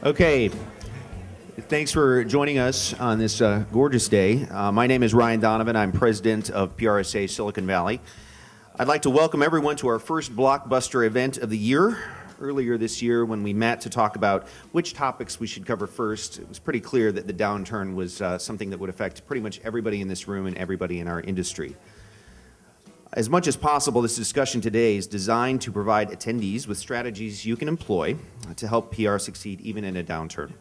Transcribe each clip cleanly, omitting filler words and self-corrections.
Okay, thanks for joining us on this gorgeous day. My name is Ryan Donovan. I'm president of PRSA Silicon Valley. I'd like to welcome everyone to our first blockbuster event of the year. Earlier this year, when we met to talk about which topics we should cover first, it was pretty clear that the downturn was something that would affect pretty much everybody in this room and everybody in our industry. As much as possible, this discussion today is designed to provide attendees with strategies you can employ to help PR succeed even in a downturn.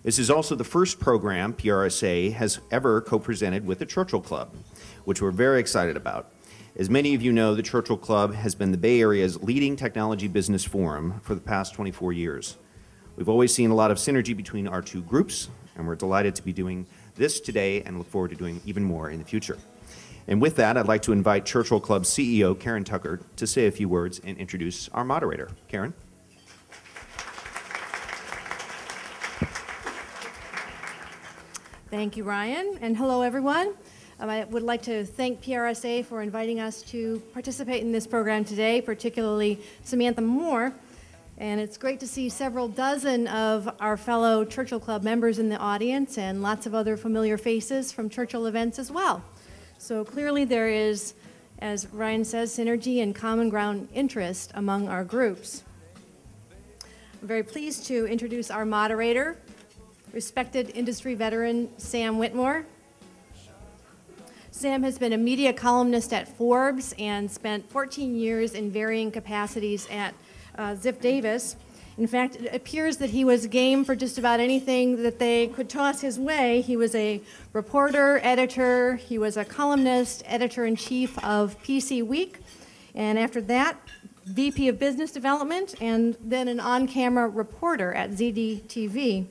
This is also the first program PRSA has ever co-presented with the Churchill Club, which we're very excited about. As many of you know, the Churchill Club has been the Bay Area's leading technology business forum for the past 24 years. We've always seen a lot of synergy between our two groups, and we're delighted to be doing this today and look forward to doing even more in the future. And with that, I'd like to invite Churchill Club CEO Karen Tucker to say a few words and introduce our moderator. Karen? Thank you, Ryan, and hello, everyone. I would like to thank PRSA for inviting us to participate in this program today, particularly Samantha Moore. And it's great to see several dozen of our fellow Churchill Club members in the audience and lots of other familiar faces from Churchill events as well. So clearly there is, as Ryan says, synergy and common ground interest among our groups. I'm very pleased to introduce our moderator, respected industry veteran Sam Whitmore. Sam has been a media columnist at Forbes and spent 14 years in varying capacities at Ziff Davis. In fact, it appears that he was game for just about anything that they could toss his way. He was a reporter, editor, he was a columnist, editor-in-chief of PC Week, and after that, VP of Business Development, and then an on-camera reporter at ZD TV.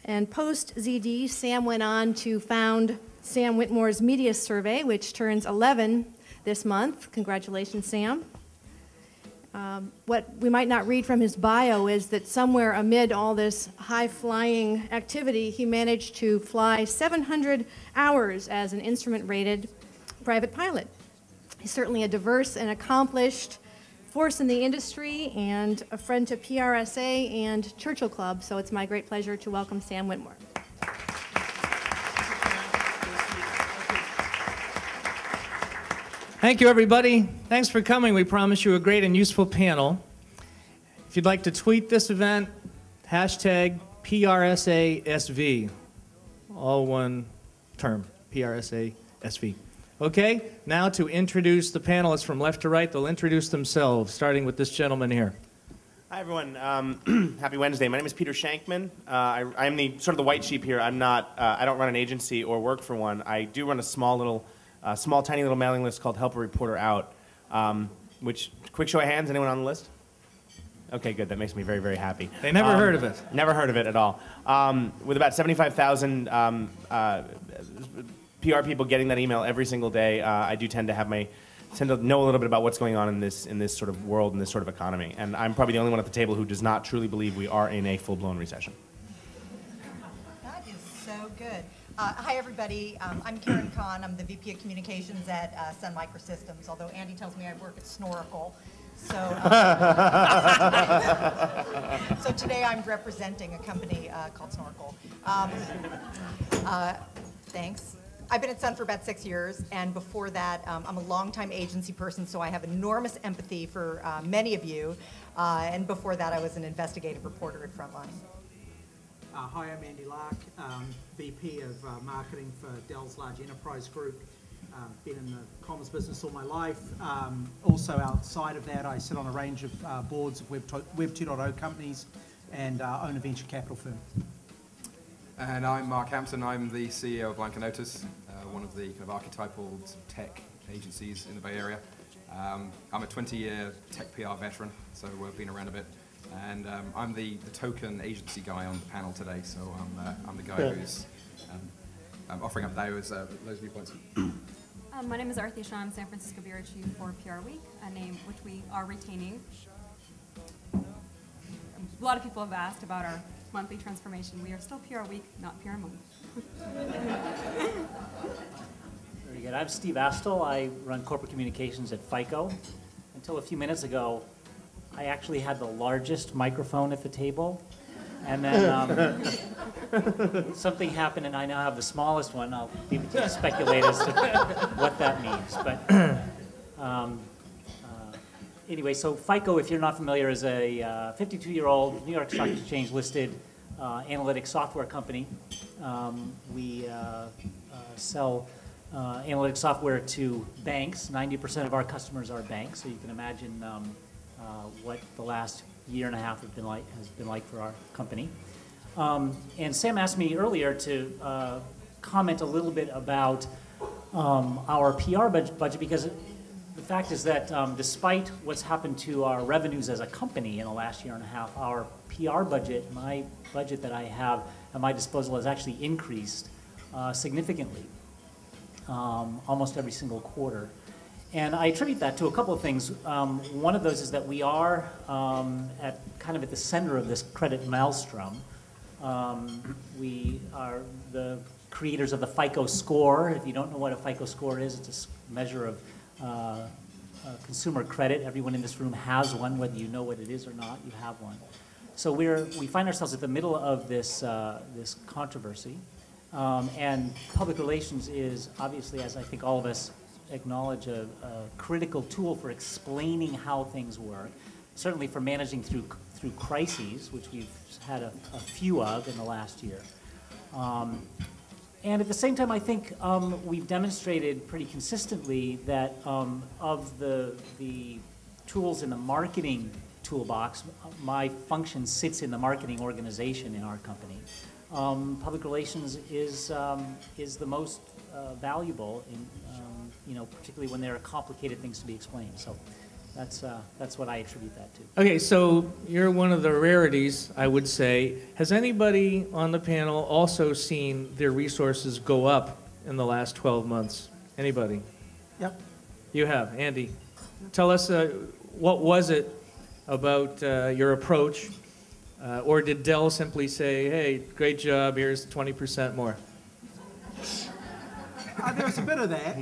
And post-ZD, Sam went on to found Sam Whitmores Media Survey, which turns 11 this month. Congratulations, Sam. What we might not read from his bio is that somewhere amid all this high-flying activity, he managed to fly 700 hours as an instrument-rated private pilot. He's certainly a diverse and accomplished force in the industry and a friend to PRSA and Churchill Club, so it's my great pleasure to welcome Sam Whitmore. Thank you, everybody. Thanks for coming. We promise you a great and useful panel. If you'd like to tweet this event, hashtag PRSASV. All one term, PRSASV. Okay, now to introduce the panelists from left to right. They'll introduce themselves, starting with this gentleman here. Hi, everyone. Happy Wednesday. My name is Peter Shankman. I'm the sort of the white sheep here. I don't run an agency or work for one. I do run a small, tiny little mailing list called Help a Reporter Out, which, quick show of hands, anyone on the list? Okay, good. That makes me very, very happy. They never heard of it. Never heard of it at all. With about 75,000 PR people getting that email every single day, I do tend to know a little bit about what's going on in this sort of world, in this sort of economy. And I'm probably the only one at the table who does not truly believe we are in a full-blown recession. That is so good. Hi, everybody. I'm Karen Kahn. I'm the VP of Communications at Sun Microsystems, although Andy tells me I work at Snorkel. So, so today I'm representing a company called Snorkel. Thanks. I've been at Sun for about 6 years, and before that, I'm a longtime agency person, so I have enormous empathy for many of you. And before that, I was an investigative reporter at Frontline. Hi, I'm Andy Lark, VP of Marketing for Dell's Large Enterprise Group. Been in the comms business all my life. Also outside of that, I sit on a range of boards of Web 2.0 companies and own a venture capital firm. And I'm Mark Hampton. I'm the CEO of Blanc and Otus, one of the kind of archetypal tech agencies in the Bay Area. I'm a 20-year tech PR veteran, so we've been around a bit. And I'm the token agency guy on the panel today, so I'm the guy who's offering up those viewpoints. My name is Arthi Shah. I'm San Francisco Bureau Chief for PR Week, a name which we are retaining. A lot of people have asked about our monthly transformation. We are still PR Week, not PR Month. Very good. I'm Steve Astle. I run corporate communications at FICO. Until a few minutes ago, I actually had the largest microphone at the table. And then something happened, and I now have the smallest one. I'll leave it to the speculators to what that means. But anyway, so FICO, if you're not familiar, is a 52-year-old New York Stock Exchange listed analytics software company. We sell analytics software to banks. 90% of our customers are banks, so you can imagine what the last year and a half has been like for our company. And Sam asked me earlier to comment a little bit about our PR budget, because the fact is that despite what's happened to our revenues as a company in the last year and a half, our PR budget, my budget that I have at my disposal, has actually increased significantly, almost every single quarter. And I attribute that to a couple of things. One of those is that we are at the center of this credit maelstrom. We are the creators of the FICO score. If you don't know what a FICO score is, it's a measure of consumer credit. Everyone in this room has one, whether you know what it is or not, you have one. So we find ourselves at the middle of this, this controversy. And public relations is obviously, as I think all of us acknowledge, a critical tool for explaining how things work, certainly for managing through crises, which we've had a few of in the last year. And at the same time, I think we've demonstrated pretty consistently that of the tools in the marketing toolbox, my function sits in the marketing organization in our company. Public relations is the most valuable, in, particularly when there are complicated things to be explained. So that's what I attribute that to. Okay, so you're one of the rarities, I would say. Has anybody on the panel also seen their resources go up in the last 12 months? Anybody? Yep. You have. Andy, tell us what was it about your approach, or did Dell simply say, hey, great job, here's 20% more? There was a bit of that.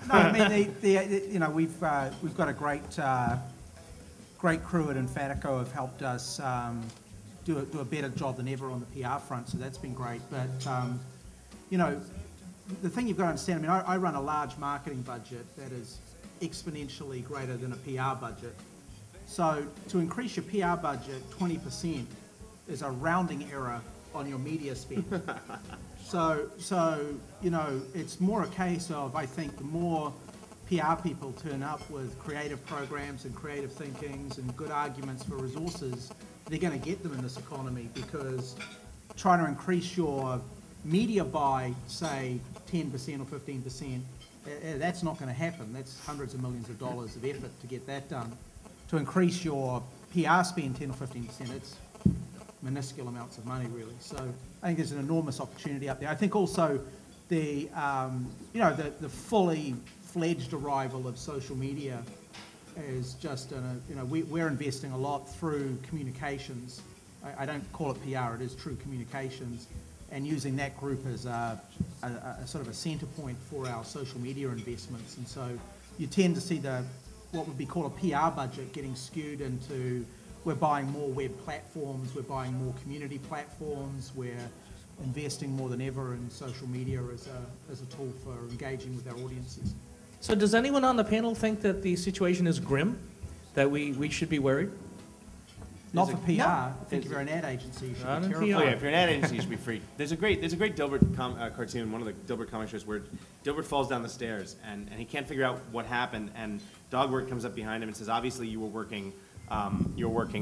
No, I mean, we've got a great crew at FICO have helped us do a better job than ever on the PR front, so that's been great. But the thing you've got to understand, I mean, I run a large marketing budget that is exponentially greater than a PR budget. So to increase your PR budget 20% is a rounding error on your media spend. So it's more a case of, I think, the more PR people turn up with creative programs and creative thinkings and good arguments for resources, they're going to get them in this economy, because trying to increase your media by, say, 10% or 15%, that's not going to happen. That's hundreds of millions of dollars of effort to get that done. To increase your PR spend 10 or 15%, it's minuscule amounts of money, really. So I think there's an enormous opportunity out there. I think also the fully fledged arrival of social media is just, we're investing a lot through communications. I don't call it PR, it is true communications, and using that group as a sort of a center point for our social media investments. And so you tend to see what would be called a PR budget getting skewed into, we're buying more web platforms, we're buying more community platforms, we're investing more than ever in social media as a tool for engaging with our audiences. So does anyone on the panel think that the situation is grim, that we should be worried? Not for PR. No. I think if you're an ad agency, you should be terrified. Oh yeah, if you're an ad agency, you should be freaked. There's a great Dilbert cartoon, one of the Dilbert comic shows, where Dilbert falls down the stairs and he can't figure out what happened, and Dogwort comes up behind him and says, obviously you were working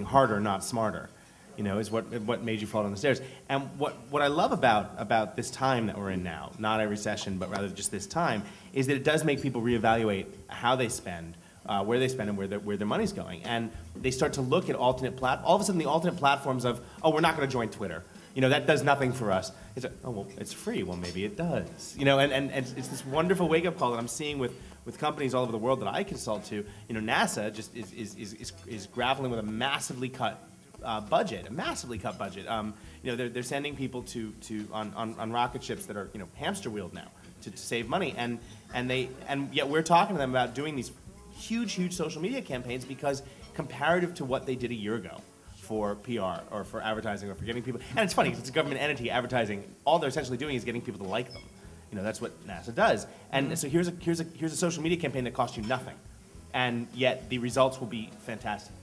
harder, not smarter. Is what made you fall down the stairs. And what I love about this time that we're in now, not a recession, but rather just this time, is that it does make people reevaluate how they spend, where they spend, and where their money's going. And they start to look at alternate all of a sudden the alternate platforms of, oh, we're not going to join Twitter. That does nothing for us. It's like, oh, well, it's free. Well, maybe it does. And it's this wonderful wake-up call that I'm seeing with companies all over the world that I consult to. NASA just is grappling with a massively cut budget. They're sending people on rocket ships that are hamster wheeled now to save money, and yet we're talking to them about doing these huge social media campaigns, because comparative to what they did a year ago, for PR or for advertising or for getting people. And it's funny, 'cause it's a government entity advertising. All they're essentially doing is getting people to like them. You know, that's what NASA does. And so here's a social media campaign that costs you nothing, and yet the results will be fantastic.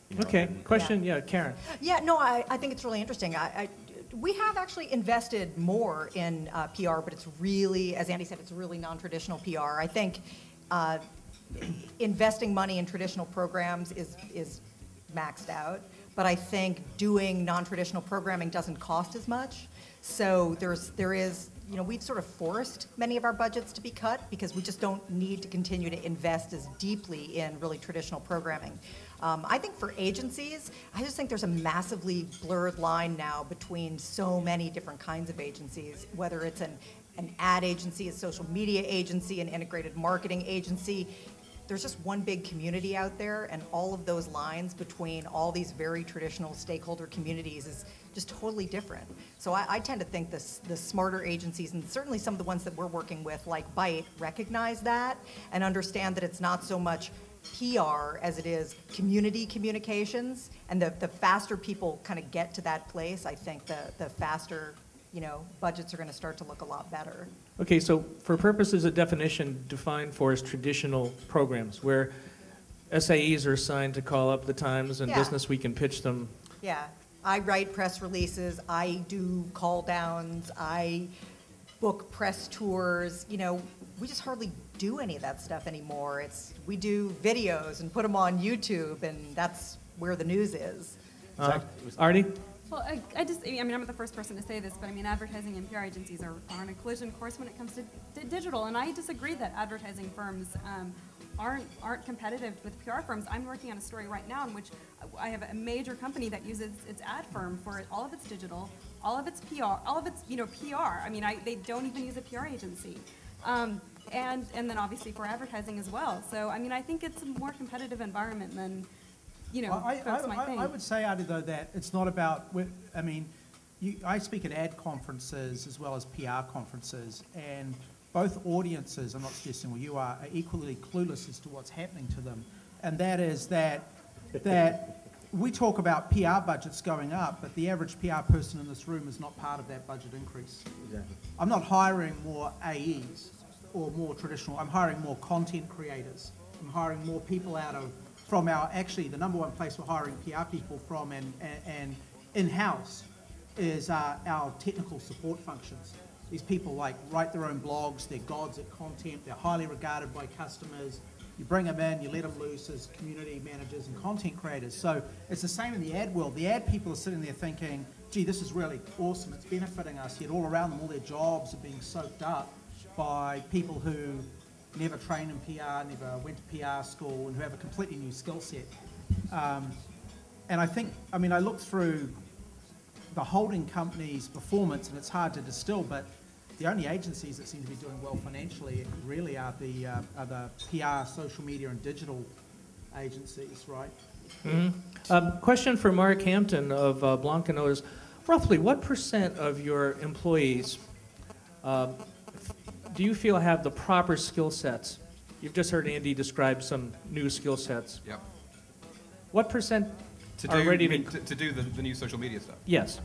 You know, Okay, question, yeah, Karen. Yeah, no, I think it's really interesting. We have actually invested more in PR, but it's really, as Andy said, it's really non-traditional PR. I think investing money in traditional programs is maxed out, but I think doing non-traditional programming doesn't cost as much. So there is, you know, we've sort of forced many of our budgets to be cut because we just don't need to continue to invest as deeply in really traditional programming. I think for agencies, I just think there's a massively blurred line now between so many different kinds of agencies, whether it's an ad agency, a social media agency, an integrated marketing agency. There's just one big community out there, and all of those lines between all these very traditional stakeholder communities is just totally different. So I tend to think the smarter agencies, and certainly some of the ones that we're working with, like Byte, recognize that and understand that it's not so much PR as it is community communications, and the faster people kind of get to that place, I think the faster, you know, budgets are going to start to look a lot better. Okay, so for purposes of definition, define for us traditional programs where SAEs are assigned to call up the Times and Yeah. Business Week and pitch them. Yeah, I write press releases, I do call downs, I book press tours. You know, we just hardly do any of that stuff anymore. We do videos and put them on YouTube, and that's where the news is. Artie? Well, I'm not the first person to say this, but I mean, advertising and PR agencies are on a collision course when it comes to digital, and I disagree that advertising firms aren't competitive with PR firms. I'm working on a story right now in which I have a major company that uses its ad firm for all of its digital, all of its PR, all of its PR. I mean, they don't even use a PR agency. And then obviously for advertising as well. So I mean, I think it's a more competitive environment than, you know, folks might think. I would say, Artie, though, that it's not about, I mean, I speak at ad conferences as well as PR conferences, and both audiences, I'm not suggesting you are equally clueless as to what's happening to them. And that is that we talk about PR budgets going up, but the average PR person in this room is not part of that budget increase. Exactly. I'm not hiring more AEs or more traditional. I'm hiring more content creators. I'm hiring more people from actually the number one place we're hiring PR people from and in-house is our technical support functions. These people like write their own blogs, they're gods at content, they're highly regarded by customers. You bring them in, you let them loose as community managers and content creators. So it's the same in the ad world. The ad people are sitting there thinking, gee, this is really awesome, it's benefiting us, yet all around them, all their jobs are being soaked up by people who never trained in PR, never went to PR school, and who have a completely new skill set. And I think, I mean, I looked through the holding company's performance, and it's hard to distill, but the only agencies that seem to be doing well financially really are the PR, social media, and digital agencies, right? Mm-hmm. Question for Mark Hampton of Blanc and Otus. Roughly, what % of your employees do you feel have the proper skill sets? You've just heard Andy describe some new skill sets. Yep. What % are ready to do the new social media stuff? Yes.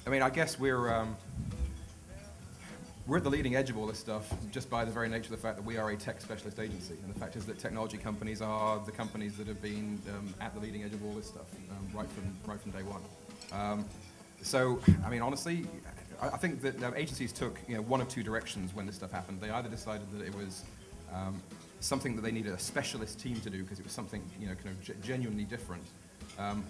I mean, I guess we're at the leading edge of all this stuff just by the very nature of the fact that we are a tech specialist agency. And the fact is that technology companies are the companies that have been at the leading edge of all this stuff right from day one. So, I mean, honestly, I think that agencies took one of two directions when this stuff happened. They either decided that it was something that they needed a specialist team to do because it was something kind of genuinely different,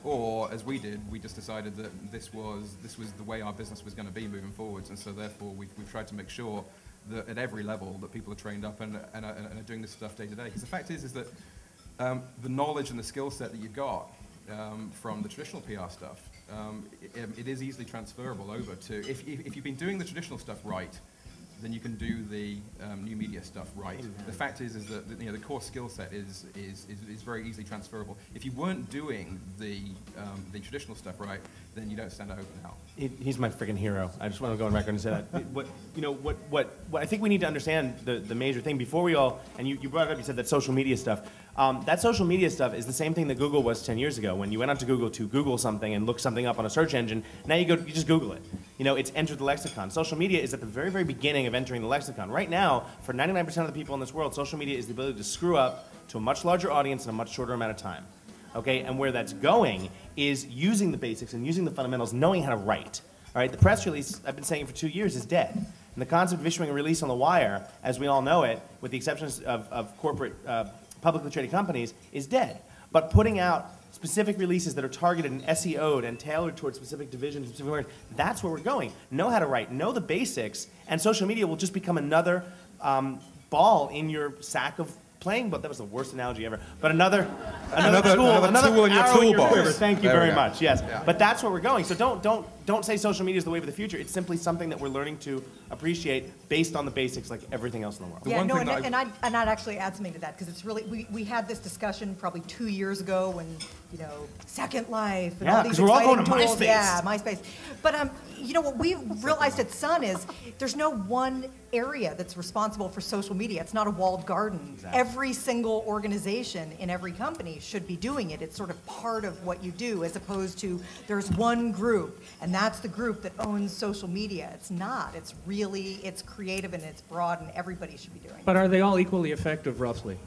or as we did, we just decided that this was the way our business was going to be moving forwards, and so therefore we've tried to make sure that at every level that people are trained up and are doing this stuff day to day. Because the fact is that the knowledge and the skill set that you got from the traditional PR stuff, it is easily transferable over to, if you've been doing the traditional stuff right, then you can do the new media stuff right. The fact is that the core skill set is very easily transferable. If you weren't doing the traditional stuff right, then you don't stand out now. He's my freaking hero. I just want to go on record and say that. What I think we need to understand the major thing before we all, and you brought it up, you said that social media stuff. That social media stuff is the same thing that Google was 10 years ago. When you went onto Google to Google something and look something up on a search engine, now you just Google it. It's entered the lexicon. Social media is at the very, very beginning of entering the lexicon. Right now, for 99% of the people in this world, social media is the ability to screw up to a much larger audience in a much shorter amount of time. Okay, and where that's going is using the basics and using the fundamentals, knowing how to write. All right, the press release, I've been saying for 2 years, is dead. And the concept of issuing a release on the wire, as we all know it, with the exceptions of corporate publicly traded companies, is dead. But putting out specific releases that are targeted and SEO'd and tailored towards specific divisions, specific markets, that's where we're going. Know how to write, know the basics, and social media will just become another ball in your sack of playing, but that was the worst analogy ever. But another tool in your toolbox. Thank you very much. Yes, yeah. But that's where we're going. So don't say social media is the wave of the future. It's simply something that we're learning to appreciate based on the basics, like everything else in the world. Yeah, no, and I'd actually add something to that, because it's really we had this discussion probably 2 years ago when Second Life and all these we're all exciting going to tools. MySpace. Yeah, MySpace. But what we realized at Sun is there's no one area that's responsible for social media. It's not a walled garden. Exactly. Every single organization in every company should be doing it. It's sort of part of what you do, as opposed to there's one group and that's the group that owns social media. It's not. It's creative and it's broad, and everybody should be doing it. But are they all equally effective, roughly?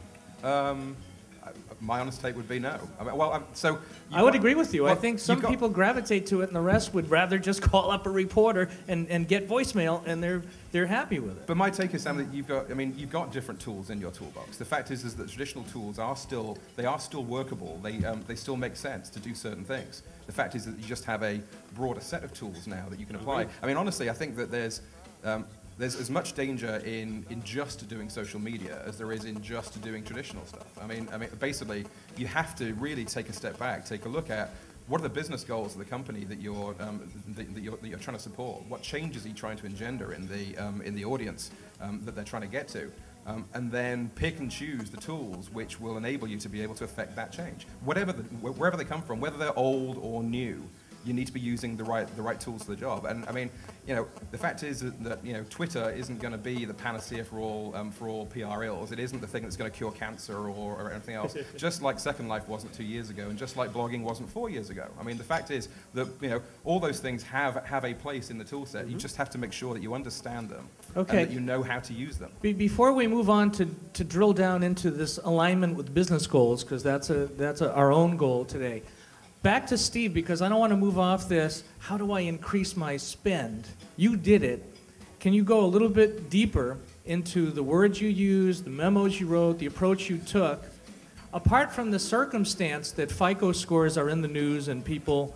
My honest take would be no. I would agree with you. I think some people gravitate to it, and the rest would rather just call up a reporter and get voicemail, and they're happy with it. But my take is, Sam, that you've got different tools in your toolbox. The fact is that traditional tools are still workable. They still make sense to do certain things. The fact is that you just have a broader set of tools now that you can apply. I mean, honestly, I think that there's as much danger in just doing social media as there is in just doing traditional stuff. I mean, basically, you have to really take a step back, take a look at what are the business goals of the company that you're trying to support. What changes are you trying to engender in the audience that they're trying to get to, and then pick and choose the tools which will enable you to be able to affect that change, wherever they come from, whether they're old or new. You need to be using the right tools for the job. And I mean, the fact is that Twitter isn't going to be the panacea for all PR ills. It isn't the thing that's going to cure cancer or anything else. Just like Second Life wasn't 2 years ago, and just like blogging wasn't 4 years ago. I mean, the fact is that all those things have a place in the tool set. You just have to make sure that you understand them, and that you know how to use them. Before we move on to drill down into this alignment with business goals, because that's our own goal today. Back to Steve, because I don't want to move off this. How do I increase my spend? You did it. Can you go a little bit deeper into the words you used, the memos you wrote, the approach you took? Apart from the circumstance that FICO scores are in the news and people,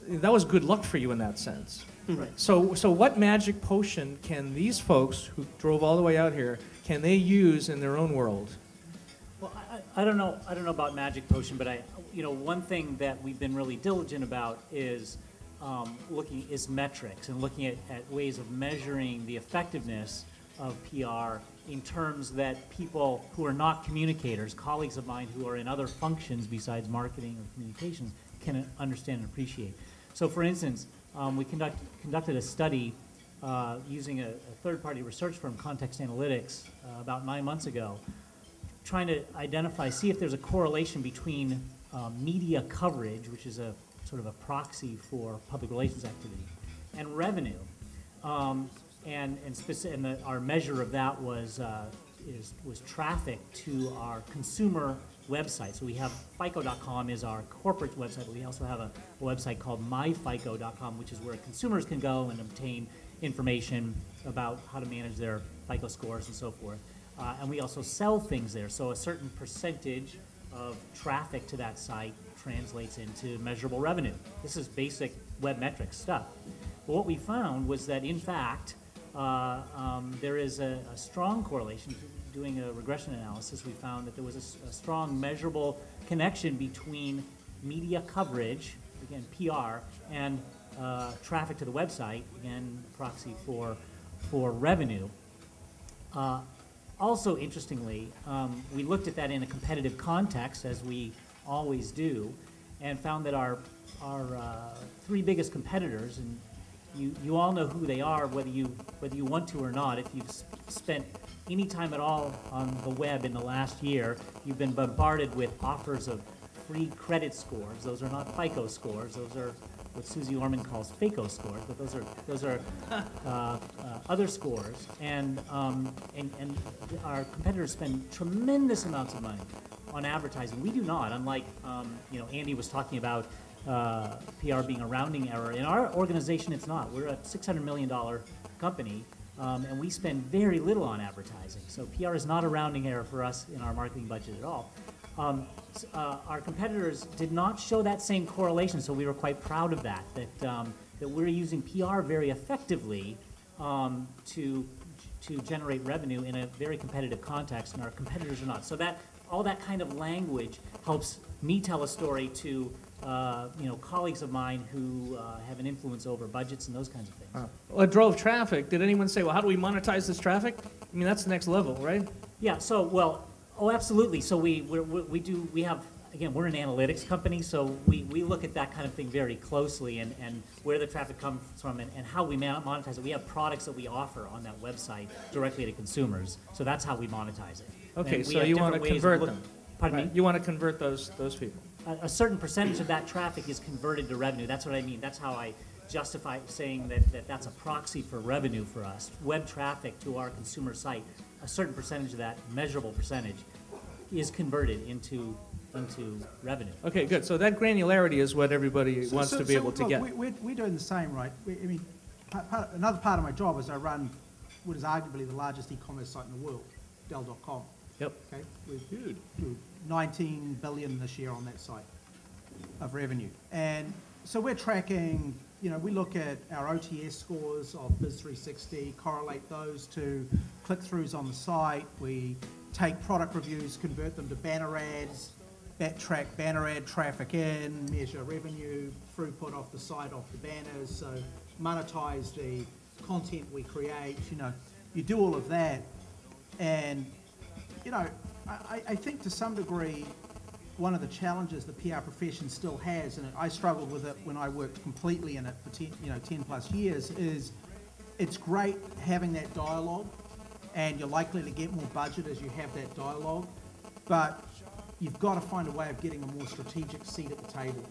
that was good luck for you in that sense. Right. So what magic potion can these folks who drove all the way out here, can they use in their own world? Well, I don't know about magic potion, but one thing that we've been really diligent about is looking metrics and looking at ways of measuring the effectiveness of PR in terms that people who are not communicators, colleagues of mine who are in other functions besides marketing or communications, can understand and appreciate. So, for instance, we conducted a study using a third-party research firm, Context Analytics, about 9 months ago, trying to see if there's a correlation between media coverage, which is a sort of a proxy for public relations activity, and revenue. Our measure of that was traffic to our consumer website. So we have FICO.com is our corporate website, but we also have a website called myfico.com, which is where consumers can go and obtain information about how to manage their FICO scores and so forth. And we also sell things there. So a certain percentage of traffic to that site translates into measurable revenue. This is basic web metrics stuff. But what we found was that, in fact, there is a strong correlation. Doing a regression analysis, we found that there was a strong measurable connection between media coverage, again PR, and traffic to the website, again proxy for revenue. Also, interestingly, we looked at that in a competitive context, as we always do, and found that our three biggest competitors, and you all know who they are, whether you want to or not. If you've spent any time at all on the web in the last year, you've been bombarded with offers of free credit scores. Those are not FICO scores. Those are what Susie Orman calls FICO scores, but those are other scores. And our competitors spend tremendous amounts of money on advertising. We do not. Unlike Andy was talking about PR being a rounding error. In our organization, it's not. We're a $600 million company, and we spend very little on advertising. So PR is not a rounding error for us in our marketing budget at all. Our competitors did not show that same correlation, so we were quite proud of that we're using PR very effectively to generate revenue in a very competitive context, and our competitors are not. So that all that kind of language helps me tell a story to colleagues of mine who have an influence over budgets and those kinds of things. Well, it drove traffic. Did anyone say, well, how do we monetize this traffic? I mean, that's the next level, right? Yeah, so, well, absolutely. So we have, again, we're an analytics company, so we look at that kind of thing very closely and where the traffic comes from and how we monetize it. We have products that we offer on that website directly to consumers, so that's how we monetize it. Okay, so you want to convert them. Pardon me? You want to convert those people. A certain percentage of that traffic is converted to revenue. That's what I mean. That's how I justify saying that's a proxy for revenue for us. Web traffic to our consumer site, a certain percentage of that, measurable percentage, is converted into revenue. Okay, good. So that granularity is what everybody wants to be able to get. We're doing the same, right? Another part of my job is I run what is arguably the largest e-commerce site in the world, Dell.com. Yep. Okay, we've 19 billion this year on that site of revenue, and so we're tracking. We look at our OTS scores of Biz360, correlate those to click-throughs on the site. We take product reviews, convert them to banner ads, track banner ad traffic in, measure revenue, throughput off the site, off the banners, so monetize the content we create. You do all of that, and I think to some degree, one of the challenges the PR profession still has, and I struggled with it when I worked completely in it for 10 plus years, is it's great having that dialogue, and you're likely to get more budget as you have that dialogue, but you've got to find a way of getting a more strategic seat at the table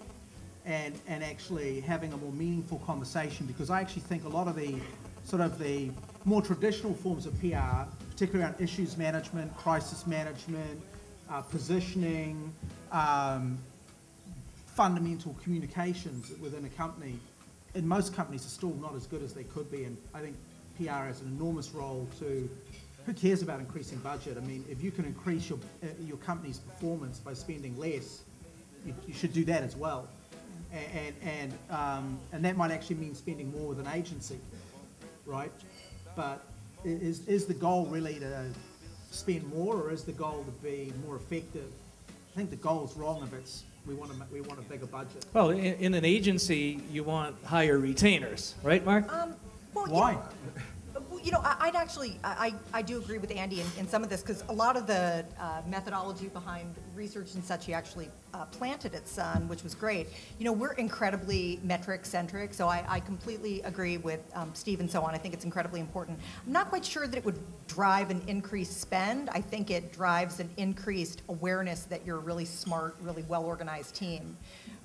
and actually having a more meaningful conversation, because I actually think a lot of the the more traditional forms of PR, particularly around issues management, crisis management, positioning, fundamental communications within a company, in most companies are still not as good as they could be, and I think PR has an enormous role to. Who cares about increasing budget? I mean, if you can increase your company's performance by spending less, you should do that as well, and that might actually mean spending more with an agency, right? But is the goal really to spend more, or is the goal to be more effective? I think the goal is wrong if it's we want a bigger budget. Well, in an agency, you want higher retainers, right, Mark? Well, why? I'd actually, I do agree with Andy in some of this, because a lot of the methodology behind research and such he actually planted at Sun, which was great. We're incredibly metric-centric, so I completely agree with Steve and so on. I think it's incredibly important. I'm not quite sure that it would drive an increased spend. I think it drives an increased awareness that you're a really smart, really well-organized team.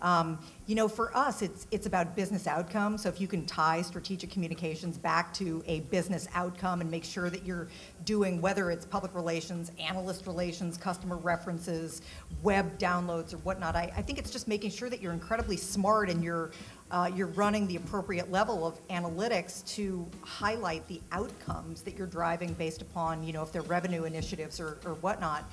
For us, it's about business outcomes. So if you can tie strategic communications back to a business outcome and make sure that you're doing, whether it's public relations, analyst relations, customer references, web downloads, or whatnot, I think it's just making sure that you're incredibly smart and you're running the appropriate level of analytics to highlight the outcomes that you're driving based upon, if they're revenue initiatives or whatnot.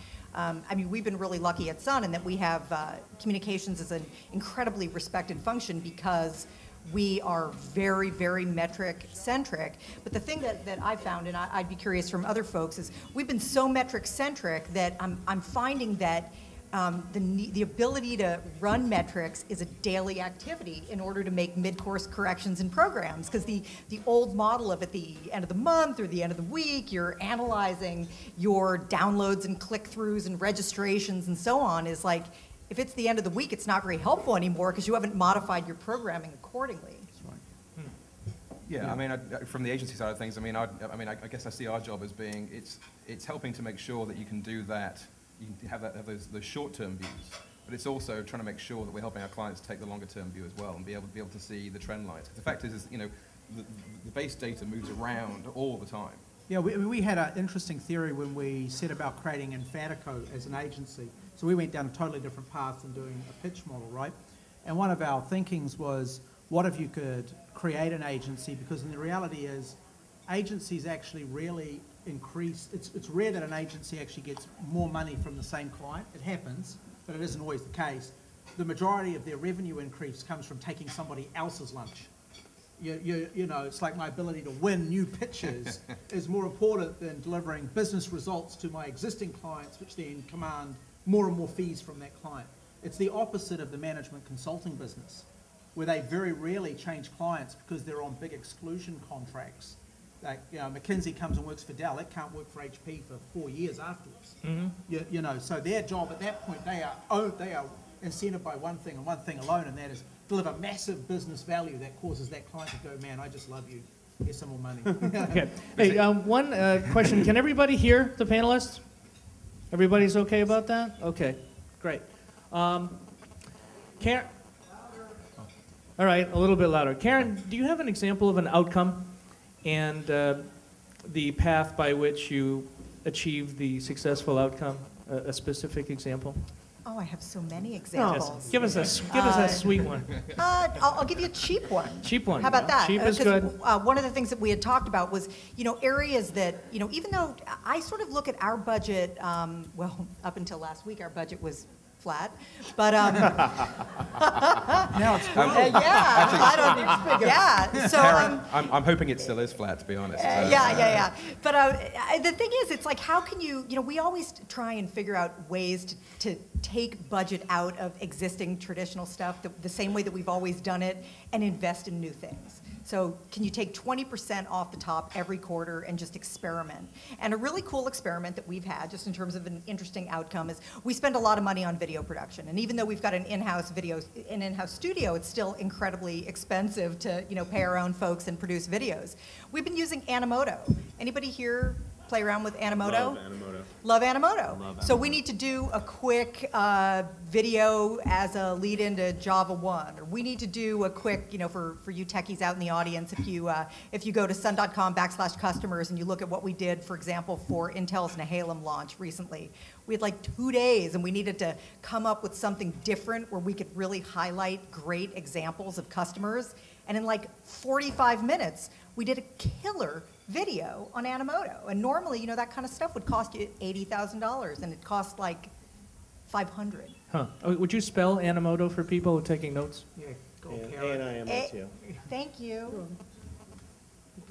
We've been really lucky at Sun in that we have communications as an incredibly respected function because we are very, very metric-centric. But the thing that I found, and I'd be curious from other folks, is we've been so metric-centric that I'm finding that the ability to run metrics is a daily activity in order to make mid-course corrections in programs, because the old model of at the end of the month or the end of the week, you're analyzing your downloads and click-throughs and registrations and so on is like, if it's the end of the week, it's not very helpful anymore because you haven't modified your programming accordingly. Yeah, I mean, from the agency side of things, I guess I see our job as being it's helping to make sure that you can do that, you can have those short-term views, but it's also trying to make sure that we're helping our clients take the longer-term view as well and be able to see the trend lines. The fact is you know, the base data moves around all the time. Yeah, we had an interesting theory when we set about creating FICO as an agency. So we went down a totally different path than doing a pitch model, right? And one of our thinkings was, what if you could create an agency? Because the reality is, agencies actually really increase. It's rare that an agency actually gets more money from the same client. It happens, but it isn't always the case. The majority of their revenue increase comes from taking somebody else's lunch. You know, it's like my ability to win new pitches is more important than delivering business results to my existing clients, which then command more and more fees from that client. It's the opposite of the management consulting business, where they very rarely change clients because they're on big exclusion contracts. Like, you know, McKinsey comes and works for Dell, it can't work for HP for 4 years afterwards. Mm-hmm. You know, so their job at that point, they are incented by one thing and one thing alone, and that is deliver massive business value that causes that client to go, man, I just love you. Here's some more money. Okay. Hey, one question. Can everybody hear the panelists? Everybody's okay about that? Okay, great. Karen? All right, a little bit louder. Karen, do you have an example of an outcome and the path by which you achieved the successful outcome? A specific example? Oh, I have so many examples. Yes. Give us a sweet one. I'll give you a cheap one. Cheap one. How about that? Cheap is good. One of the things that we had talked about was, you know, areas that, you know, even though I sort of look at our budget, well, up until last week, our budget was flat, but now it's yeah. So Karen, I'm hoping it still is flat, to be honest. Yeah. But the thing is, it's like, how can you know, we always try and figure out ways to take budget out of existing traditional stuff the same way that we've always done it and invest in new things. So can you take 20% off the top every quarter and just experiment? And a really cool experiment that we've had, just in terms of an interesting outcome, is we spend a lot of money on video production. And even though we've got an in-house studio, it's still incredibly expensive to, you know, pay our own folks and produce videos. We've been using Animoto. Anybody here play around with Animoto? Love Animoto. So we need to do a quick video as a lead into Java 1, or we need to do a quick, you know, for you techies out in the audience, if you go to sun.com/customers and you look at what we did, for example, for Intel's Nehalem launch recently, we had like 2 days and we needed to come up with something different where we could really highlight great examples of customers. And in like 45 minutes, we did a killer video on Animoto. And normally, you know, that kind of stuff would cost you $80,000, and it cost like $500. Huh. Would you spell Animoto for people who are taking notes? Yeah, go A-N-I-M-O-T-O. Thank you.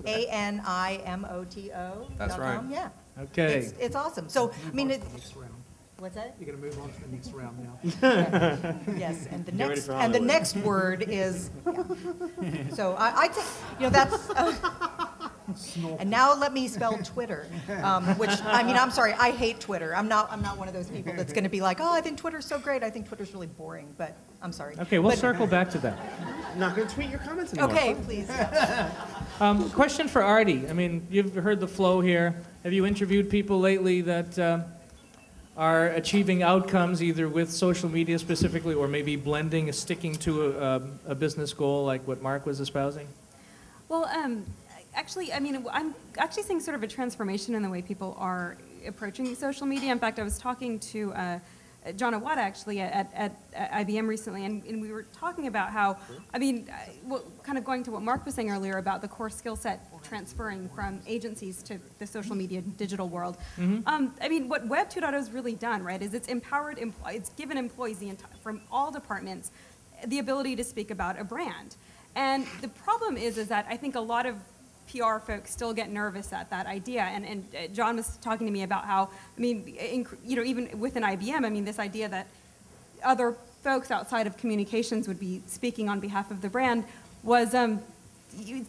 ANIMOTO. That's right. Yeah. Okay. It's awesome. So, I mean, Next round. what's that? You're going to move on to the next round now. Yes, and the Get ready next for and the Hollywood. next word is. Yeah. So I think, you know, that's. And now let me spell Twitter, which, I mean, I'm sorry, I hate Twitter. I'm not one of those people that's going to be like, oh, I think Twitter's so great. I think Twitter's really boring, but I'm sorry. Okay, we'll circle back to that. I'm not going to tweet your comments anymore. Okay, please. Question for Artie. I mean, you've heard the flow here. Have you interviewed people lately that are achieving outcomes either with social media specifically, or maybe blending, sticking to a business goal like what Mark was espousing? Well, actually, I mean, I'm actually seeing sort of a transformation in the way people are approaching social media. In fact, I was talking to John Awada actually at IBM recently, and we were talking about how, I mean, kind of going to what Mark was saying earlier about the core skill set transferring from agencies to the social media digital world. Mm-hmm. I mean, what Web 2.0 has really done, right, is it's empowered, it's given employees from all departments the ability to speak about a brand. And the problem is that I think a lot of PR folks still get nervous at that idea, and John was talking to me about how, I mean, you know, even within IBM, I mean, this idea that other folks outside of communications would be speaking on behalf of the brand was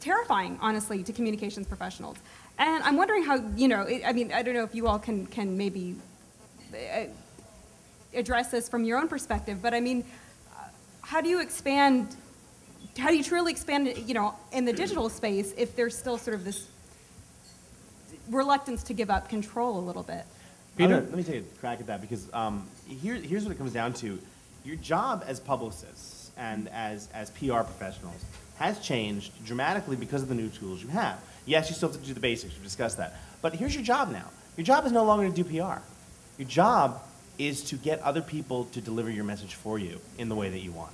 terrifying, honestly, to communications professionals. And I'm wondering how, you know, I mean, I don't know if you all can maybe address this from your own perspective, but I mean, how do you truly expand, you know, in the digital space if there's still sort of this reluctance to give up control a little bit? Peter? Let me take a crack at that, because here's what it comes down to. Your job as publicists and as PR professionals has changed dramatically because of the new tools you have. Yes, you still have to do the basics, we've discussed that. But here's your job now. Your job is no longer to do PR. Your job is to get other people to deliver your message for you in the way that you want.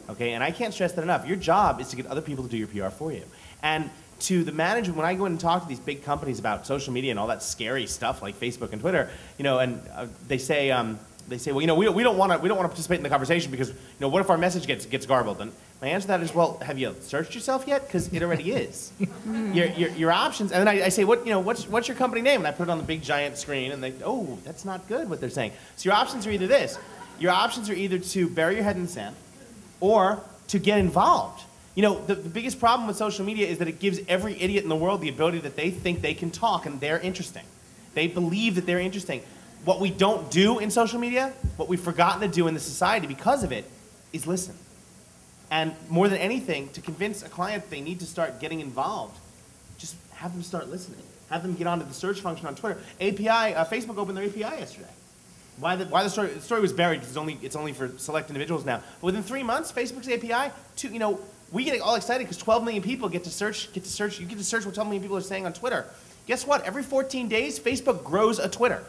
Okay, and I can't stress that enough. Your job is to get other people to do your PR for you. And to the management, when I go in and talk to these big companies about social media and all that scary stuff like Facebook and Twitter, you know, and they say, well, you know, we don't want to participate in the conversation because, you know, what if our message gets garbled? And my answer to that is, well, have you searched yourself yet? Because it already is. your options, and then I say, what's your company name? And I put it on the big giant screen, and they, oh, that's not good what they're saying. So your options are either this. Your options are either to bury your head in the sand, or to get involved. You know, the biggest problem with social media is that it gives every idiot in the world the ability that they think they can talk and they're interesting. They believe that they're interesting. What we don't do in social media, what we've forgotten to do in the society because of it, is listen. And more than anything, to convince a client they need to start getting involved, just have them start listening. Have them get onto the search function on Twitter. API, Facebook opened their API yesterday. Why the story was buried because it's only for select individuals now. But within 3 months, Facebook's API, we get all excited because 12 million people get to search. You get to search what 12 million people are saying on Twitter. Guess what? Every 14 days, Facebook grows a Twitter.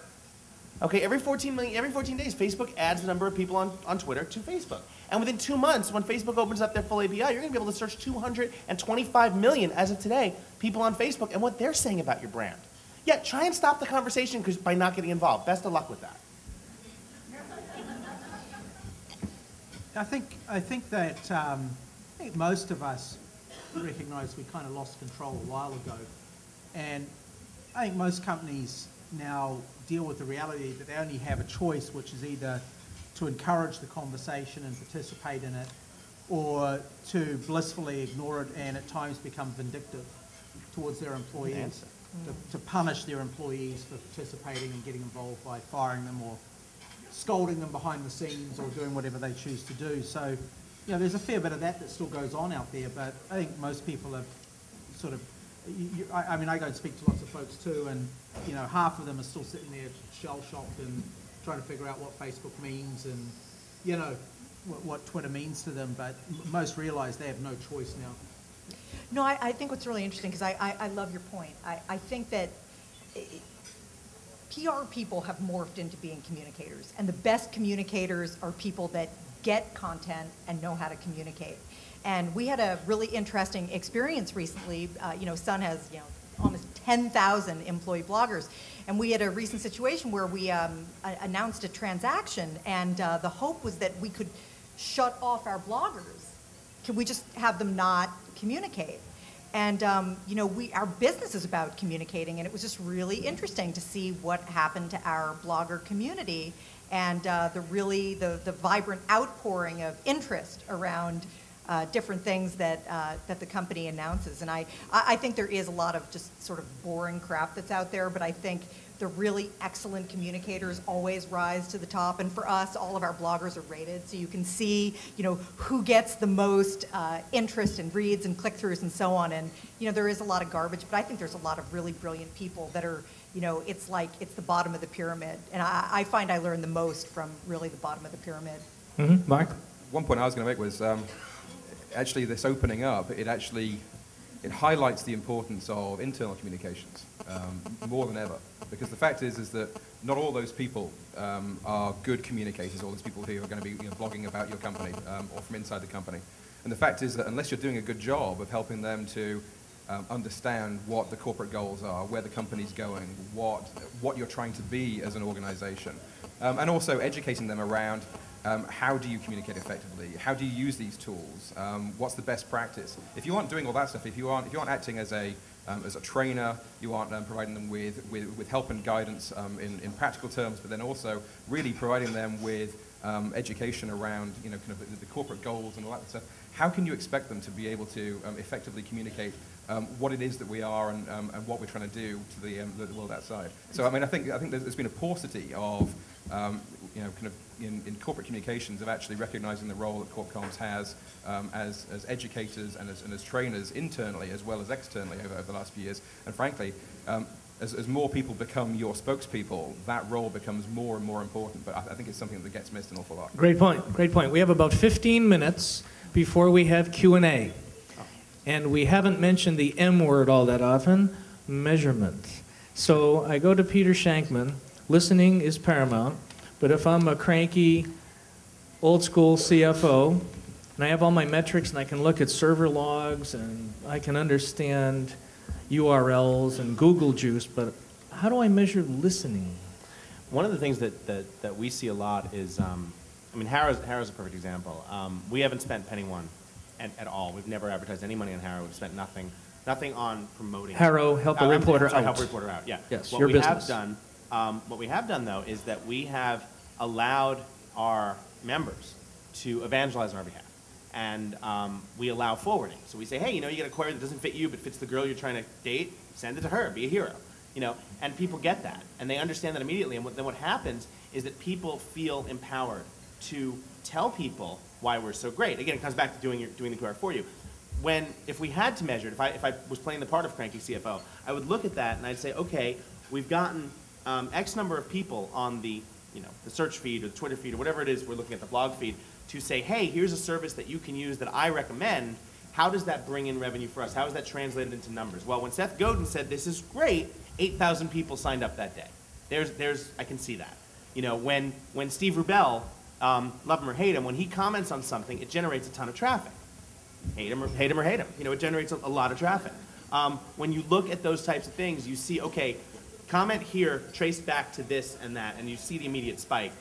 Okay, every 14 days, Facebook adds the number of people on Twitter to Facebook. And within 2 months, when Facebook opens up their full API, you're going to be able to search 225 million, as of today, people on Facebook and what they're saying about your brand. Yeah, try and stop the conversation by not getting involved. Best of luck with that. I think that most of us recognize we kind of lost control a while ago, and I think most companies now deal with the reality that they only have a choice, which is either to encourage the conversation and participate in it, or to blissfully ignore it and at times become vindictive towards their employees, to punish their employees for participating and getting involved by firing them or scolding them behind the scenes or doing whatever they choose to do. So, you know, there's a fair bit of that still goes on out there, but I think most people have sort of, I mean, I go and speak to lots of folks too, and, you know, half of them are still sitting there shell-shocked and trying to figure out what Facebook means and, you know, what Twitter means to them, but most realize they have no choice now. No, I think what's really interesting, because I love your point. I think that PR people have morphed into being communicators, and the best communicators are people that get content and know how to communicate. And we had a really interesting experience recently. You know, Sun has, you know, almost 10,000 employee bloggers, and we had a recent situation where we announced a transaction, and the hope was that we could shut off our bloggers. Can we just have them not communicate? And you know, our business is about communicating, and it was just really interesting to see what happened to our blogger community, and the vibrant outpouring of interest around different things that the company announces. And I think there is a lot of just sort of boring crap that's out there, but I think the really excellent communicators always rise to the top. And for us, all of our bloggers are rated, so you can see, you know, who gets the most interest and reads and click-throughs and so on. And, you know, there is a lot of garbage, but I think there's a lot of really brilliant people that are, you know, it's the bottom of the pyramid. And I find I learn the most from really the bottom of the pyramid. Mm-hmm. Mark? One point I was going to make was actually this opening up, it highlights the importance of internal communications more than ever. Because the fact is that not all those people are good communicators, all those people who are going to be, you know, blogging about your company or from inside the company. And the fact is that unless you're doing a good job of helping them to understand what the corporate goals are, where the company's going, what you're trying to be as an organization, and also educating them around how do you communicate effectively, how do you use these tools, what's the best practice. If you aren't doing all that stuff, if you aren't acting as a trainer, you aren't providing them with help and guidance in practical terms, but then also really providing them with education around, you know, kind of the corporate goals and all that stuff. how can you expect them to be able to effectively communicate what it is that we are and what we're trying to do to the world outside? So I mean, I think there's been a paucity of you know, kind of in corporate communications of actually recognizing the role that corp comms has as educators and as trainers internally as well as externally over the last few years. And frankly, as more people become your spokespeople, that role becomes more and more important. But I think it's something that gets missed an awful lot. Great point. Great point. We have about 15 minutes before we have Q&A. And we haven't mentioned the M word all that often, measurement. So I go to Peter Shankman. Listening is paramount. But if I'm a cranky, old school CFO, and I have all my metrics and I can look at server logs and I can understand URLs and Google juice, but how do I measure listening? One of the things that we see a lot is, I mean, Harrow's a perfect example. We haven't spent penny one at all. We've never advertised any money on Harrow. We've spent nothing on promoting. Harrow, help a reporter out. Help a reporter out, yeah. Yes, what your we business. What we have done, though, is that we have allowed our members to evangelize on our behalf. And we allow forwarding. So we say, hey, you know, you get a query that doesn't fit you but fits the girl you're trying to date, send it to her, be a hero. You know, and people get that, and they understand that immediately. And then what happens is that people feel empowered to tell people why we're so great. Again, it comes back to doing the PR for you. If we had to measure it, if I was playing the part of cranky CFO, I would look at that and I'd say, okay, we've gotten X number of people on the search feed or the Twitter feed or whatever it is we're looking at, the blog feed, to say, hey, here's a service that you can use that I recommend. How does that bring in revenue for us? How is that translated into numbers? Well, when Seth Godin said this is great, 8,000 people signed up that day. I can see that. You know, when Steve Rubel, love him or hate him, when he comments on something, it generates a ton of traffic. Hate him or hate him. You know, it generates a lot of traffic. When you look at those types of things, you see, okay, comment here, trace back to this and that, and you see the immediate spike.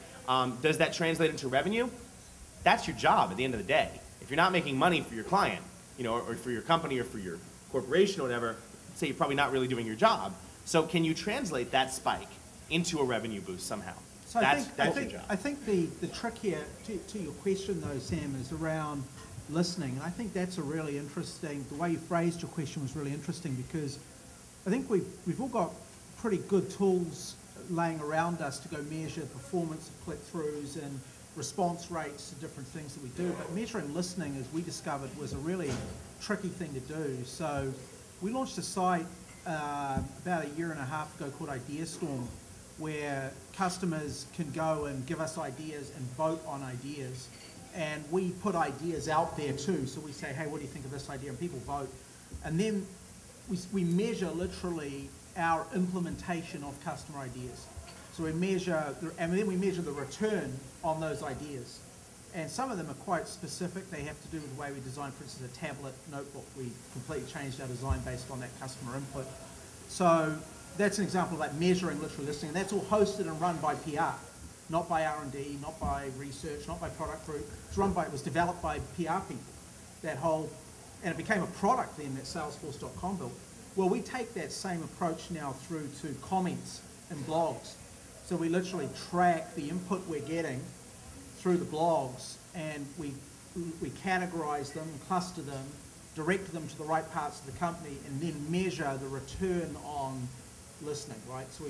Does that translate into revenue? That's your job at the end of the day. If you're not making money for your client, you know, or for your company or for your corporation or whatever, say you're probably not really doing your job. So can you translate that spike into a revenue boost somehow? So that's your job. I think the trick here to your question though, Sam, is around listening. And I think that's a really interesting, the way you phrased your question was really interesting, because I think we've all got pretty good tools laying around us to go measure performance of click-throughs and response rates to different things that we do. But measuring listening, as we discovered, was a really tricky thing to do. So we launched a site about a year and a half ago called IdeaStorm, where customers can go and give us ideas and vote on ideas. And we put ideas out there too. So we say, hey, what do you think of this idea? And people vote. And then we measure literally our implementation of customer ideas. So we measure, and then we measure the return on those ideas. And some of them are quite specific. They have to do with the way we design, for instance, a tablet notebook. We completely changed our design based on that customer input. So that's an example of that measuring literal listening. And that's all hosted and run by PR, not by R&D, not by research, not by product group. It was developed by PR people, and it became a product then that Salesforce.com built. Well, we take that same approach now through to comments and blogs. So we literally track the input we're getting through the blogs, and we categorize them, cluster them, direct them to the right parts of the company, and then measure the return on listening, right? So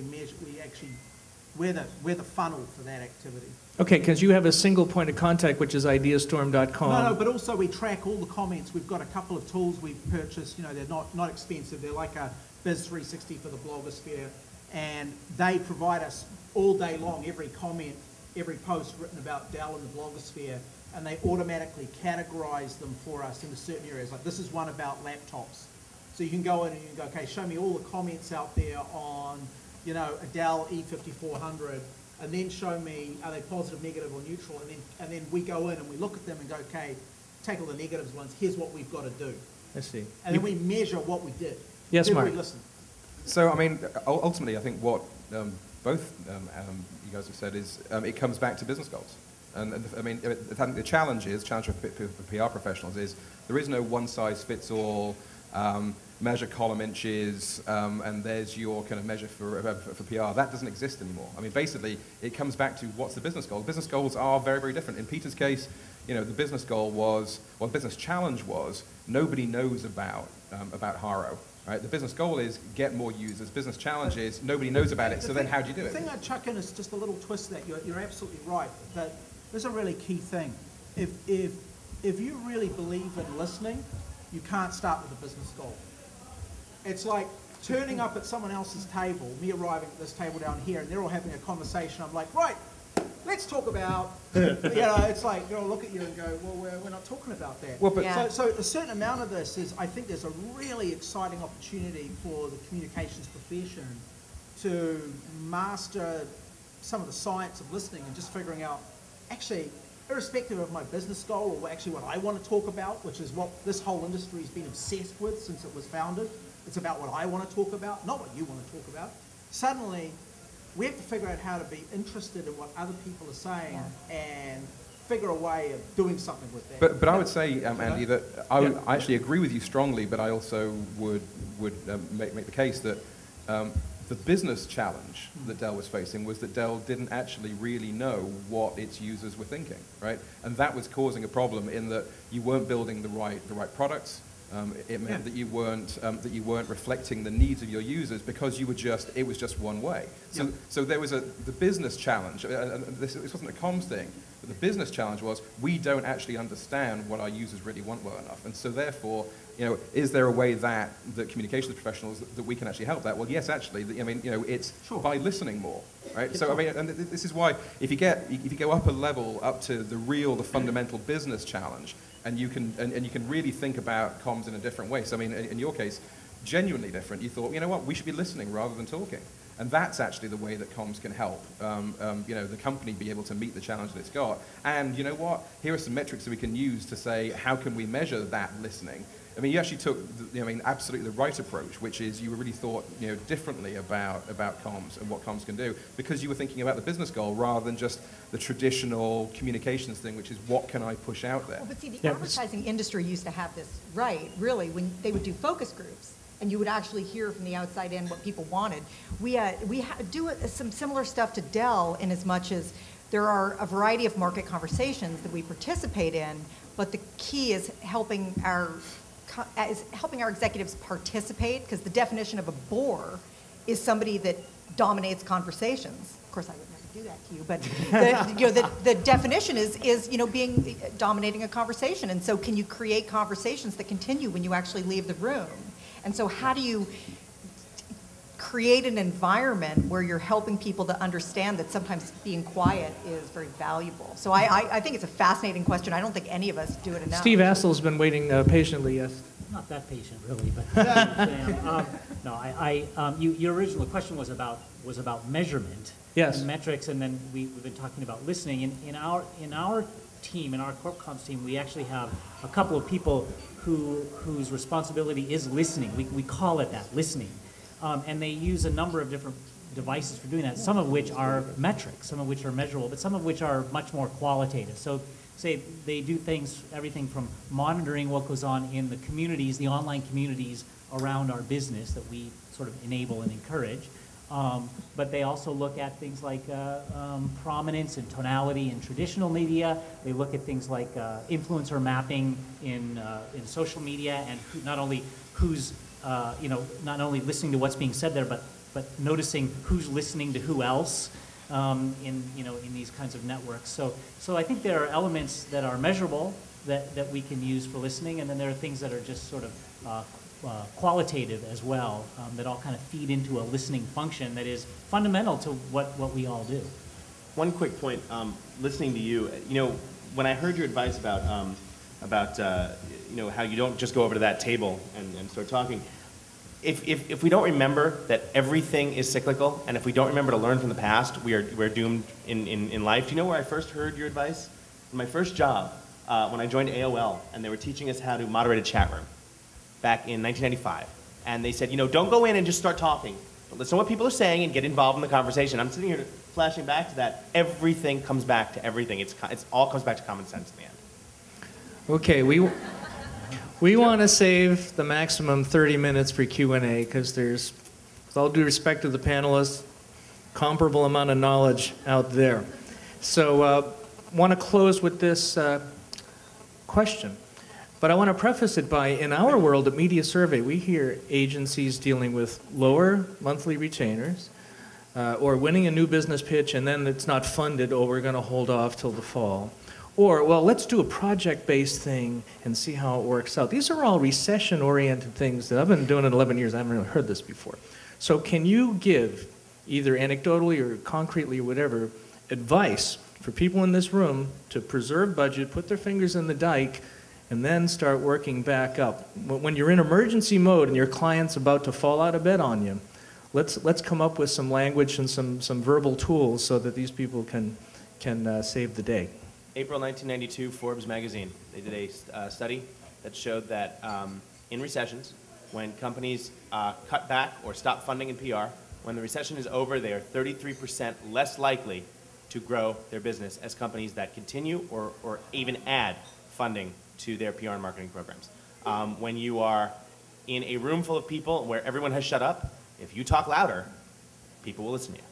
we're the funnel for that activity. Okay, because you have a single point of contact, which is ideastorm.com. No, but also we track all the comments. We've got a couple of tools we've purchased. You know, they're not expensive. They're like a Biz 360 for the blogosphere, and they provide us all day long every comment, every post written about Dell in the blogosphere, and they automatically categorize them for us into certain areas. Like this is one about laptops. So you can go in and you can go, okay, show me all the comments out there on, you know, a Dell E5400, and then show me, are they positive, negative, or neutral? And then we go in and we look at them and go, okay, take all the negatives ones, here's what we've got to do. I see. And then we measure what we did. Yes, Mark. We listen. So, I mean, ultimately, I think what both you guys have said is it comes back to business goals. And I mean, I think the challenge for PR professionals is there is no one-size-fits-all measure column inches, and there's your kind of measure for PR. That doesn't exist anymore. I mean, basically, it comes back to what's the business goal. Business goals are very, very different. In Peter's case, the business goal was, or the business challenge was, nobody knows about Haro. Right? The business goal is get more users. Business challenge is nobody knows about it, so then how do you do it? The thing I'd chuck in is just a little twist to that. You're absolutely right. That there's a really key thing. If you really believe in listening, you can't start with a business goal. It's like turning up at someone else's table, me arriving at this table down here, and they're all having a conversation. I'm like, right, let's talk about, it's like they'll look at you and go, well, we're not talking about that. Well, but So a certain amount of this is, I think there's a really exciting opportunity for the communications profession to master some of the science of listening and just figuring out, actually, irrespective of my business goal or actually what I want to talk about, which is what this whole industry has been obsessed with since it was founded. It's about what I want to talk about, not what you want to talk about. Suddenly, we have to figure out how to be interested in what other people are saying and figure a way of doing something with that. But I would say, Andy, that I actually agree with you strongly, but I also would make the case that the business challenge that Dell was facing was that Dell didn't actually really know what its users were thinking, right? And that was causing a problem in that you weren't building the right products. It meant that you weren't reflecting the needs of your users because it was just one way. So there was the business challenge. This wasn't a comms thing, but the business challenge was we don't actually understand what our users really want well enough, and so therefore, is there a way that communications professionals that we can actually help that? Well, yes, actually. It's by listening more, right? So and this is why if you go up a level up to the fundamental business challenge. And you can really think about comms in a different way. So in your case, genuinely different. You thought, you know what, we should be listening rather than talking, and that's actually the way that comms can help. The company be able to meet the challenge that it's got. And you know what? Here are some metrics that we can use to say how can we measure that listening. You actually took, absolutely the right approach, which is you really thought, differently about comms and what comms can do, because you were thinking about the business goal rather than just the traditional communications thing, which is what can I push out there. Well, but see, the advertising industry used to have this right, really, when they would do focus groups, and you would actually hear from the outside in what people wanted. We do some similar stuff to Dell in as much as there are a variety of market conversations that we participate in, but the key is helping our executives participate, because the definition of a bore is somebody that dominates conversations. Of course, I would never do that to you, but the definition is dominating a conversation. And so, can you create conversations that continue when you actually leave the room? And so, how do you create an environment where you're helping people to understand that sometimes being quiet is very valuable? So I think it's a fascinating question. I don't think any of us do it enough. Steve Astle's been waiting patiently, yes. Not that patient, really, but no. Your original question was about measurement, yes, and metrics, and then we've been talking about listening. In our team, in our corp comms team, we actually have a couple of people whose responsibility is listening. We call it that, listening. And they use a number of different devices for doing that, some of which are metrics, some of which are measurable, but some of which are much more qualitative. So say they do things, everything from monitoring what goes on in the communities, the online communities around our business that we sort of enable and encourage. But they also look at things like prominence and tonality in traditional media. They look at things like influencer mapping in social media, and not only who's not only listening to what's being said there, but noticing who's listening to who else in these kinds of networks. So I think there are elements that are measurable that we can use for listening, and then there are things that are just sort of qualitative as well, that all kind of feed into a listening function that is fundamental to what we all do. One quick point, listening to you, when I heard your advice about how you don't just go over to that table and start talking, if we don't remember that everything is cyclical, and if we don't remember to learn from the past, we're doomed in life. Do you know where I first heard your advice? My first job, when I joined AOL, and they were teaching us how to moderate a chat room back in 1995. And they said, don't go in and just start talking, but listen to what people are saying and get involved in the conversation. I'm sitting here flashing back to that. Everything comes back to everything. It's all comes back to common sense in the end. Okay, we want to save the maximum 30 minutes for Q&A, because there's, with all due respect to the panelists, comparable amount of knowledge out there. So want to close with this question. But I want to preface it by, in our world at Media Survey, we hear agencies dealing with lower monthly retainers, or winning a new business pitch and then it's not funded, or we're going to hold off till the fall. Or, well, let's do a project-based thing and see how it works out. These are all recession-oriented things that I've been doing it 11 years. I haven't really heard this before. So can you give, either anecdotally or concretely or whatever, advice for people in this room to preserve budget, put their fingers in the dike, and then start working back up? When you're in emergency mode and your client's about to fall out of bed on you, let's come up with some language and some verbal tools so that these people can save the day. April 1992, Forbes magazine, they did a study that showed that in recessions, when companies cut back or stop funding in PR, when the recession is over, they are 33% less likely to grow their business as companies that continue or even add funding to their PR and marketing programs. When you are in a room full of people where everyone has shut up, if you talk louder, people will listen to you.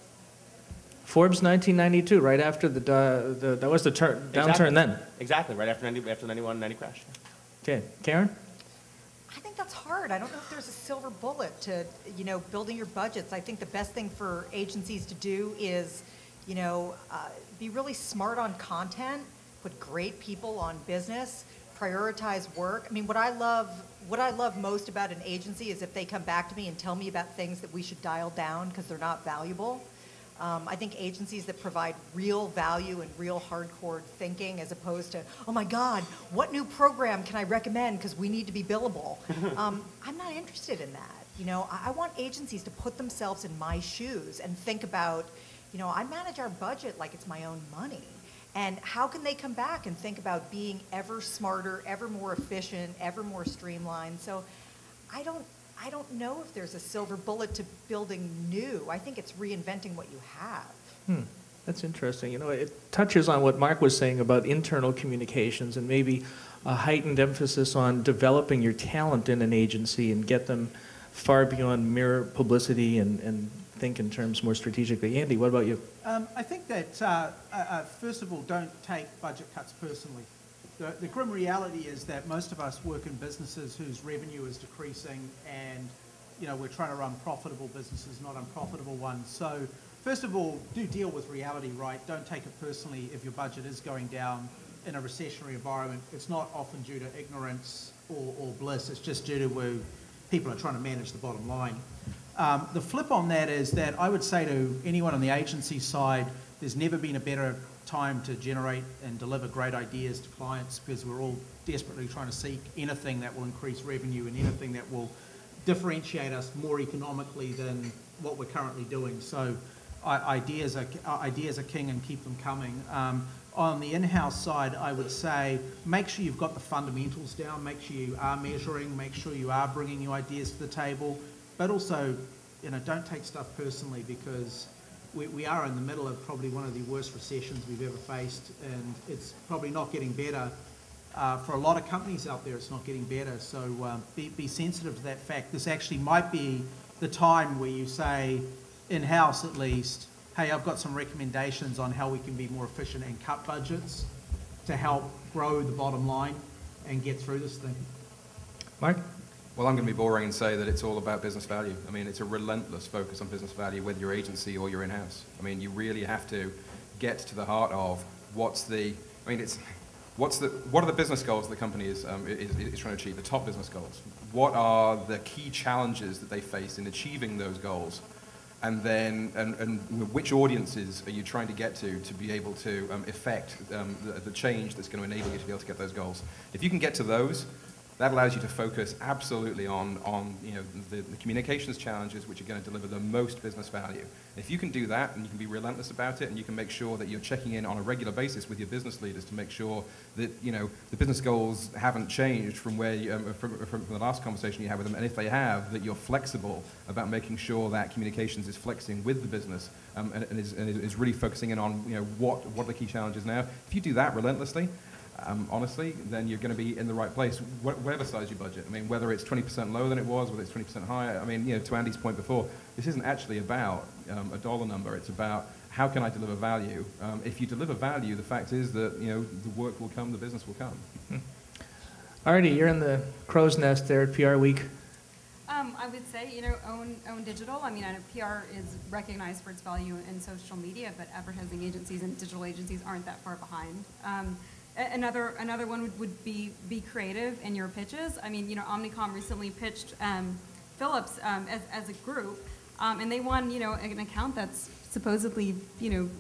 Forbes 1992, right after that was the downturn then. Exactly, right after the 91-90 crash. Okay, Karen? I think that's hard. I don't know if there's a silver bullet to, building your budgets. I think the best thing for agencies to do is, be really smart on content, put great people on business, prioritize work. I mean, what I love most about an agency is if they come back to me and tell me about things that we should dial down because they're not valuable. I think agencies that provide real value and real hardcore thinking, as opposed to, oh my God, what new program can I recommend because we need to be billable? I'm not interested in that. I want agencies to put themselves in my shoes and think about, I manage our budget like it's my own money. And how can they come back and think about being ever smarter, ever more efficient, ever more streamlined? So I don't know if there's a silver bullet to building new. I think it's reinventing what you have. That's interesting. It touches on what Mark was saying about internal communications and maybe a heightened emphasis on developing your talent in an agency and get them far beyond mere publicity and think in terms more strategically. Andy, what about you? I think that, first of all, don't take budget cuts personally. The grim reality is that most of us work in businesses whose revenue is decreasing, and we're trying to run profitable businesses, not unprofitable ones. So first of all, do deal with reality, right? Don't take it personally if your budget is going down in a recessionary environment. It's not often due to ignorance or bliss. It's just due to people are trying to manage the bottom line. The flip on that is that I would say to anyone on the agency side, there's never been a better time to generate and deliver great ideas to clients, because we're all desperately trying to seek anything that will increase revenue and anything that will differentiate us more economically than what we're currently doing. So ideas are king, and keep them coming. On the in-house side, I would say make sure you've got the fundamentals down, make sure you are measuring, make sure you are bringing new ideas to the table, but also, don't take stuff personally, because we are in the middle of probably one of the worst recessions we've ever faced, and it's probably not getting better. For a lot of companies out there, it's not getting better, so be sensitive to that fact. This actually might be the time where you say, in-house at least, hey, I've got some recommendations on how we can be more efficient and cut budgets to help grow the bottom line and get through this thing. Mark? Well, I'm going to be boring and say that it's all about business value. I mean, it's a relentless focus on business value, whether you're agency or you're in-house. I mean, you really have to get to the heart of what are the business goals the company is trying to achieve, the top business goals. What are the key challenges that they face in achieving those goals? And then, and which audiences are you trying to get to be able to effect the change that's going to enable you to be able to get those goals? If you can get to those, that allows you to focus absolutely on the communications challenges which are going to deliver the most business value. And if you can do that, and you can be relentless about it, and you can make sure that you're checking in on a regular basis with your business leaders to make sure that the business goals haven't changed from where from the last conversation you had with them, and if they have, that you're flexible about making sure that communications is flexing with the business and is really focusing in on what are the key challenges now. If you do that relentlessly, honestly, then you're going to be in the right place, whatever size your budget. I mean, whether it's 20% lower than it was, whether it's 20% higher. I mean, to Andy's point before, this isn't actually about a dollar number. It's about how can I deliver value. If you deliver value, the fact is that the work will come, the business will come. Artie, you're in the crow's nest there at PR Week. I would say, you know, own digital. I mean, I know PR is recognized for its value in social media, but advertising agencies and digital agencies aren't that far behind. Another one would be creative in your pitches. I mean, you know, Omnicom recently pitched Philips as a group, and they won, you know, an account that's supposedly, you know,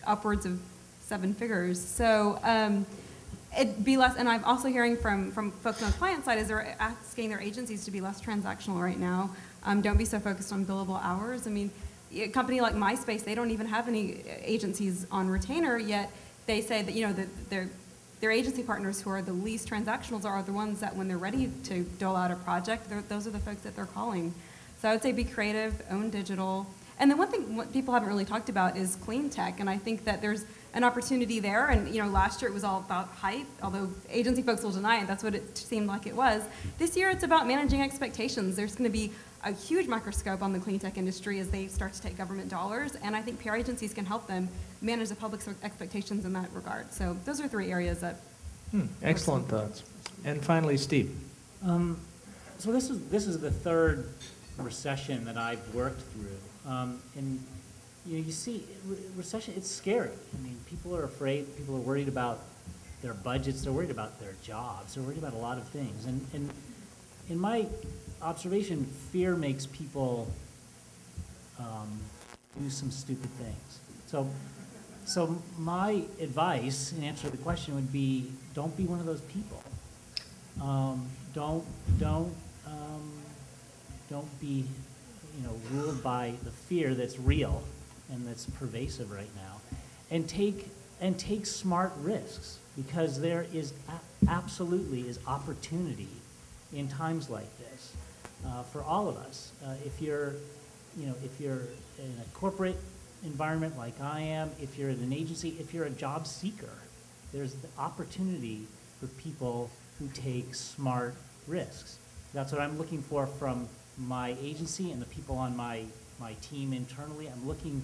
upwards of 7 figures. So it'd be less, and I'm also hearing from folks on the client side is they're asking their agencies to be less transactional right now. Don't be so focused on billable hours. I mean, a company like MySpace, they don't even have any agencies on retainer, yet they say that, you know, that their agency partners who are the least transactional are the ones that when they're ready to dole out a project, those are the folks that they're calling. So I would say be creative, own digital. And then one thing what people haven't really talked about is clean tech, and I think that there's an opportunity there. And you know, last year it was all about hype, although agency folks will deny it. That's what it seemed like it was. This year it's about managing expectations. There's going to be a huge microscope on the clean tech industry as they start to take government dollars, and I think PR agencies can help them manage the public's expectations in that regard. So those are 3 areas that. Excellent thoughts. And finally, Steve. So this is the 3rd recession that I've worked through, and you see, recession, it's scary. I mean, people are afraid, people are worried about their budgets, they're worried about their jobs, they're worried about a lot of things. And in my observation, fear makes people do some stupid things. So my advice in answer to the question would be, don't be one of those people. Don't be, you know, ruled by the fear that's real and that's pervasive right now, and take smart risks, because there is absolutely is opportunity in times like this for all of us. If you're in a corporate environment like I am, if you're at an agency, if you're a job seeker, there's the opportunity for people who take smart risks. That's what I'm looking for from my agency and the people on my team internally. I'm looking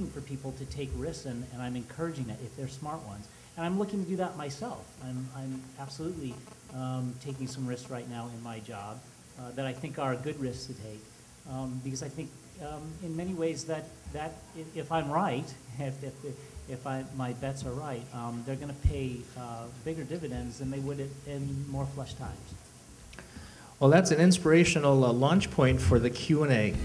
for people to take risks, and I'm encouraging that if they're smart ones. And I'm looking to do that myself. I'm absolutely taking some risks right now in my job that I think are good risks to take, because I think in many ways that if I'm right, if my bets are right, they're going to pay bigger dividends than they would in more flush times. Well, that's an inspirational launch point for the Q&A.